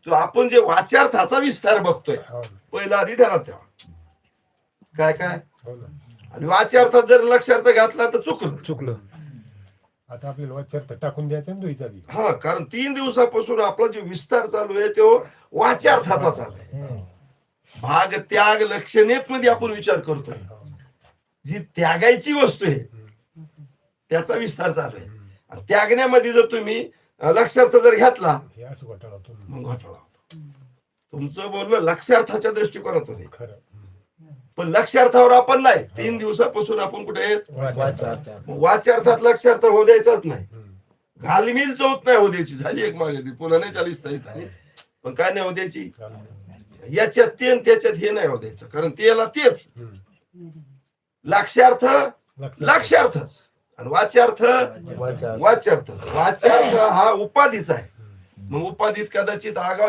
तो आपण जे वाच्यार्थाचा विस्तार बघतोय हो ना, पहिला आधी ध्यानात ठेवा काय काय हो ना. आणि वाच्यार्थात जर लक्षार्थ घातला तर चुकलं. चुकलं. आता आपल्याला वाच्यार्थ टाकून द्यायचा ना दुईचा बी. हा कारण 3 दिवसापासून आपला जो विस्तार चालू आहे तो वाच्यार्थाचा चालू आहे. हम्म. भाग त्याग लक्षणेत मध्ये आपण विचार करतोय. हो. जी त्यागायची वस्तू आहे हम्म. त्याचा विस्तार चालू आहे. हम्म. आणि त्यागण्यामध्ये जर तुम्ही लक्षार्थ जर घातला हे असं घोटाळा होतो. मग घोटाळा होतो. तुमचं बोलणं लक्षार्थाच्या दृष्टिकोनातून आहे खरं. हम्म. पण लक्षार्थावर आपण नाही. 3 दिवसापासून आपण कुठे आहेत? वाच्यार्थ. मग वाच्यार्थात लक्षार्थ होऊ द्यायचाच नाही. हम्म. घालमिल चौथ नाही होऊ द्यायची. झाली एक मागे ती पुन्हा नाही चालीस तरी पण काय नाही होऊ द्यायची याच्यात ते आणि त्याच्यात हे नाही होऊ द्यायचं कारण त्याला तेच हम्म. लक्षार्थ लक्षार्थ. लक्षार्थच आणि वाच्यार्थ वाच्यार्थ वाच्यार्थ हा उपाधीचा आहे. हम्म. मग उपाधीत कदाचित आगाव